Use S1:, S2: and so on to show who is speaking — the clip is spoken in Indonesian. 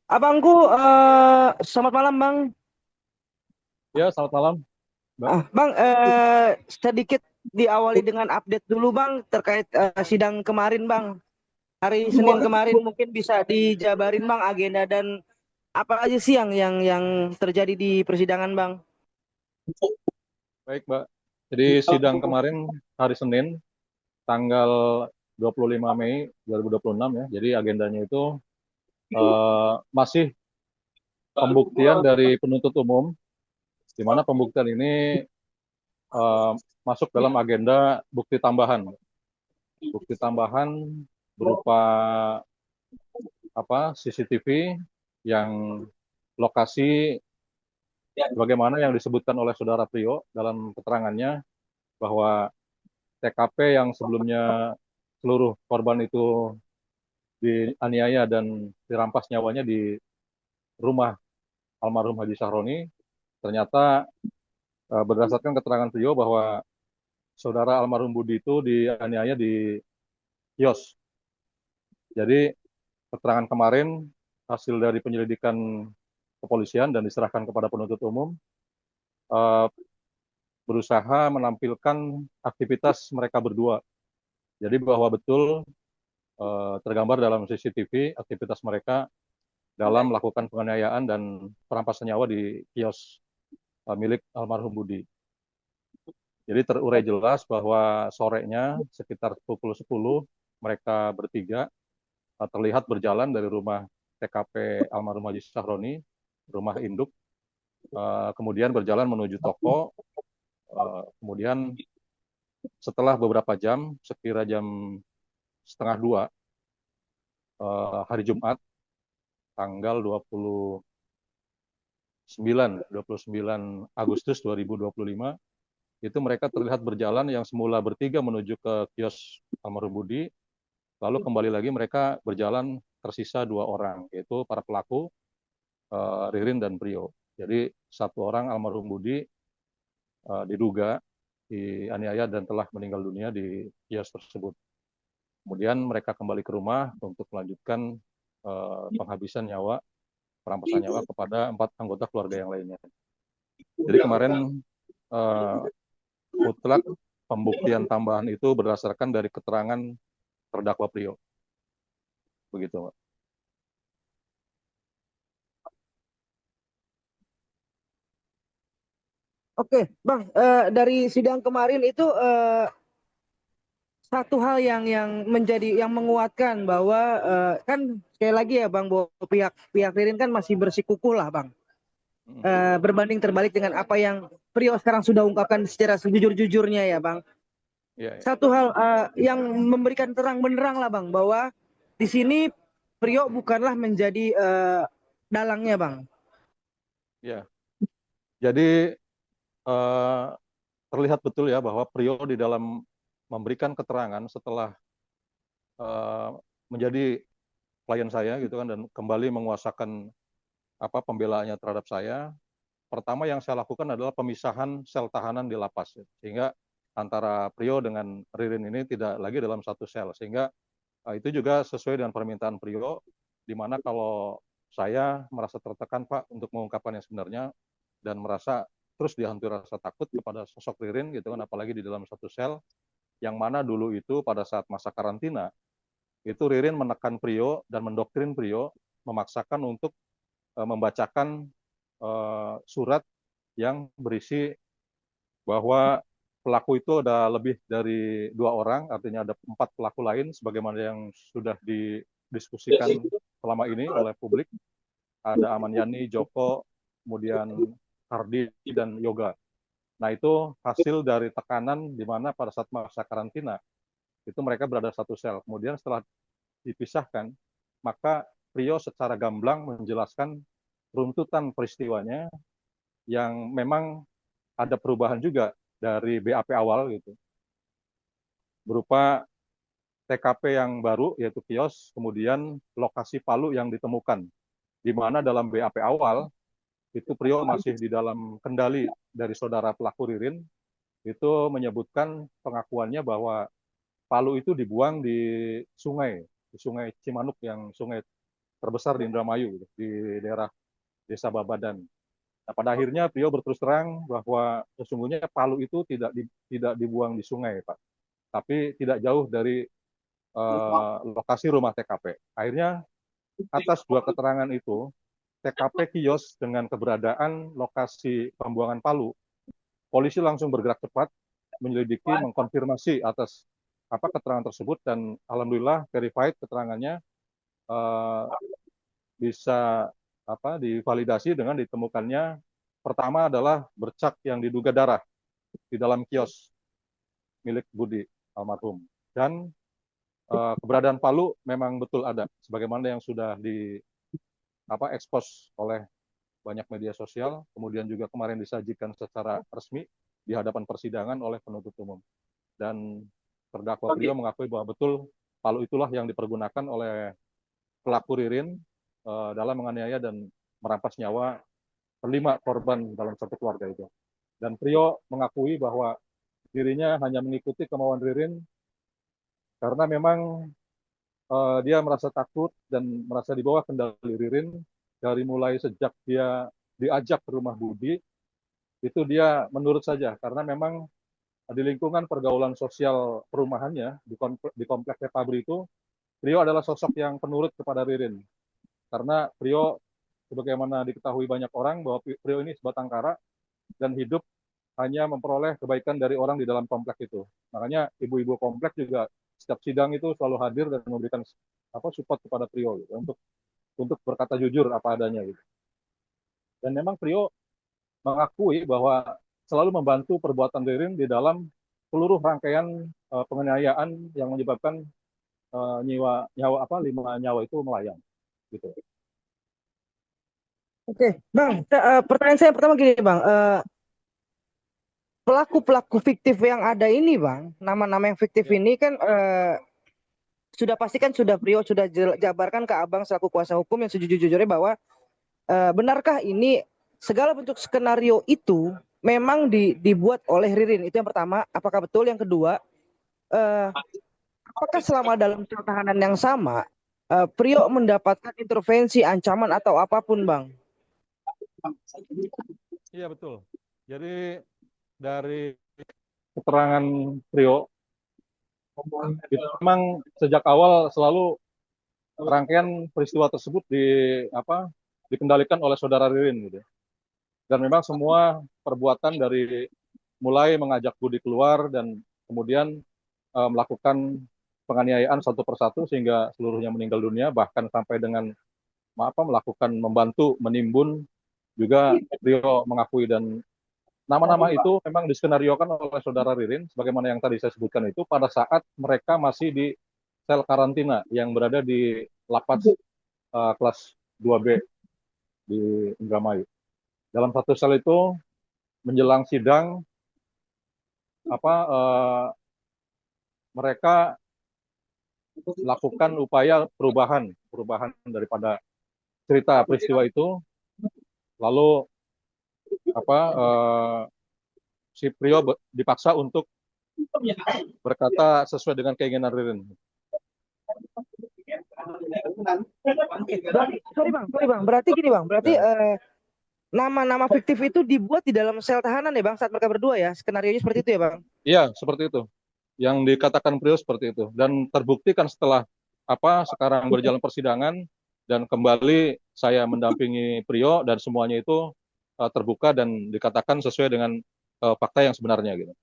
S1: Abangku, selamat malam Bang.
S2: Ya, selamat malam, Mbak.
S1: Bang, sedikit diawali dengan update dulu Bang terkait sidang kemarin Bang. Hari Senin kemarin mungkin bisa dijabarin Bang agenda dan apa aja sih yang terjadi di persidangan Bang.
S2: Baik, Mbak. Jadi sidang kemarin hari Senin, tanggal 25 Mei 2026 ya. Jadi agendanya itu masih pembuktian dari penuntut umum, di mana pembuktian ini eh, masuk dalam agenda bukti tambahan. Bukti tambahan berupa CCTV yang lokasi bagaimana yang disebutkan oleh saudara Prio dalam keterangannya bahwa TKP yang sebelumnya seluruh korban itu dianiaya dan dirampas nyawanya di rumah almarhum Haji Sahroni, ternyata berdasarkan keterangan beliau bahwa saudara almarhum Budi itu dianiaya di kios. Jadi keterangan kemarin hasil dari penyelidikan kepolisian dan diserahkan kepada penuntut umum eh, berusaha menampilkan aktivitas mereka berdua. Jadi bahwa betul tergambar dalam CCTV aktivitas mereka dalam melakukan penganiayaan dan perampasan nyawa di kios milik almarhum Budi. Jadi terurai jelas bahwa sorenya sekitar pukul 10 mereka bertiga terlihat berjalan dari rumah TKP almarhum Haji Sahroni, rumah induk, kemudian berjalan menuju toko, kemudian setelah beberapa jam, sekira jam setengah dua, hari Jumat, tanggal 29 Agustus 2025, itu mereka terlihat berjalan yang semula bertiga menuju ke kios almarhum Budi, lalu kembali lagi mereka berjalan tersisa dua orang, yaitu para pelaku Ririn dan Prio. Jadi satu orang almarhum Budi diduga dianiaya dan telah meninggal dunia di kios tersebut. Kemudian mereka kembali ke rumah untuk melanjutkan penghabisan nyawa, perampasan nyawa kepada empat anggota keluarga yang lainnya. Jadi kemarin uh, mutlak pembuktian tambahan itu berdasarkan dari keterangan terdakwa Prio. Begitu, Mbak.
S1: Oke, Bang, dari sidang kemarin itu satu hal yang menjadi yang menguatkan bahwa kan sekali lagi ya Bang, bahwa pihak pihak Ririn kan masih bersikukuh lah Bang. Berbanding terbalik dengan apa yang Prio sekarang sudah ungkapkan secara sejujur-jujurnya ya Bang.
S2: Ya, ya.
S1: Satu hal yang memberikan terang benderang lah Bang bahwa di sini Prio bukanlah menjadi dalangnya Bang.
S2: Ya. Jadi uh, terlihat betul ya bahwa Prio di dalam memberikan keterangan setelah uh, menjadi klien saya gitu kan dan kembali menguasakan pembelaannya terhadap saya. Pertama yang saya lakukan adalah pemisahan sel tahanan di lapas, ya. Sehingga antara Prio dengan Ririn ini tidak lagi dalam satu sel, sehingga itu juga sesuai dengan permintaan Prio, di mana kalau saya merasa tertekan Pak untuk mengungkapkan yang sebenarnya dan merasa terus dihantui rasa takut kepada sosok Ririn gitu kan, apalagi di dalam satu sel yang mana dulu itu pada saat masa karantina itu Ririn menekan Prio dan mendoktrin Prio, memaksakan untuk membacakan surat yang berisi bahwa pelaku itu ada lebih dari dua orang, artinya ada empat pelaku lain, sebagaimana yang sudah didiskusikan selama ini oleh publik. Ada Aman Yani, Joko, kemudian Hardi, dan Yoga. Nah itu hasil dari tekanan di mana pada saat masa karantina, itu mereka berada satu sel. Kemudian setelah dipisahkan, maka Rio secara gamblang menjelaskan runtutan peristiwanya yang memang ada perubahan juga dari BAP awal gitu, berupa TKP yang baru yaitu kios, kemudian lokasi Palu yang ditemukan, di mana dalam BAP awal itu Prio masih di dalam kendali dari saudara pelaku Ririn, itu menyebutkan pengakuannya bahwa Palu itu dibuang di sungai Cimanuk, yang sungai terbesar di Indramayu gitu, di daerah Desa Babadan. Nah, pada akhirnya Prio berterus terang bahwa sesungguhnya Palu itu tidak dibuang di sungai, Pak, tapi tidak jauh dari lokasi rumah TKP. Akhirnya atas dua keterangan itu, TKP kios dengan keberadaan lokasi pembuangan Palu, polisi langsung bergerak cepat menyelidiki, mengkonfirmasi atas keterangan tersebut, dan alhamdulillah verified keterangannya bisa divalidasi dengan ditemukannya pertama adalah bercak yang diduga darah di dalam kios milik Budi almarhum, dan keberadaan Palu memang betul ada sebagaimana yang sudah di ekspos oleh banyak media sosial, kemudian juga kemarin disajikan secara resmi di hadapan persidangan oleh penuntut umum. Dan terdakwa Prio mengakui bahwa betul Palu itulah yang dipergunakan oleh pelaku Ririn dalam menganiaya dan merampas nyawa 5 korban dalam satu keluarga itu. Dan Prio mengakui bahwa dirinya hanya mengikuti kemauan Ririn karena memang dia merasa takut dan merasa di bawah kendali Ririn dari mulai sejak dia diajak ke rumah Budi, itu dia menurut saja karena memang di lingkungan pergaulan sosial perumahannya di kompleks Fabri itu, Prio adalah sosok yang penurut kepada Ririn. Karena Prio, sebagaimana diketahui banyak orang, bahwa Prio ini sebatang kara dan hidup hanya memperoleh kebaikan dari orang di dalam kompleks itu. Makanya ibu-ibu kompleks juga setiap sidang itu selalu hadir dan memberikan support kepada Prio gitu, untuk berkata jujur apa adanya gitu. Dan memang Prio mengakui bahwa selalu membantu perbuatan Ririn di dalam seluruh rangkaian penganiayaan yang menyebabkan 5 nyawa itu melayang gitu.
S1: Oke, Bang, pertanyaan saya pertama gini, Bang. Pelaku-pelaku fiktif yang ada ini, Bang, nama-nama yang fiktif ini kan sudah pastikan sudah Prio sudah jabarkan ke Abang selaku kuasa hukum yang sejujur-jujurnya bahwa benarkah ini segala bentuk skenario itu memang dibuat oleh Ririn? Itu yang pertama. Apakah betul? Yang kedua, apakah selama dalam tahanan yang sama Prio mendapatkan intervensi, ancaman atau apapun, Bang?
S2: Iya betul. Jadi dari keterangan Prio, itu memang sejak awal selalu rangkaian peristiwa tersebut dikendalikan oleh saudara Ririn gitu. Dan memang semua perbuatan dari mulai mengajak Budi keluar dan kemudian melakukan penganiayaan satu persatu sehingga seluruhnya meninggal dunia, bahkan sampai dengan melakukan membantu menimbun juga Prio mengakui. Dan nama-nama itu memang diskenariokan oleh saudara Ririn sebagaimana yang tadi saya sebutkan itu pada saat mereka masih di sel karantina yang berada di lapas kelas 2B di Indramayu. Dalam satu sel itu menjelang sidang mereka lakukan upaya perubahan daripada cerita peristiwa itu, lalu si Prio dipaksa untuk berkata sesuai dengan keinginan Ririn.
S1: Sorry bang, berarti gini bang, berarti nama-nama fiktif itu dibuat di dalam sel tahanan ya bang saat mereka berdua ya, skenario-nya seperti itu ya bang?
S2: Iya seperti itu, yang dikatakan Prio seperti itu, dan terbukti kan setelah sekarang berjalan persidangan dan kembali saya mendampingi Prio dan semuanya itu terbuka dan dikatakan sesuai dengan fakta yang sebenarnya gitu.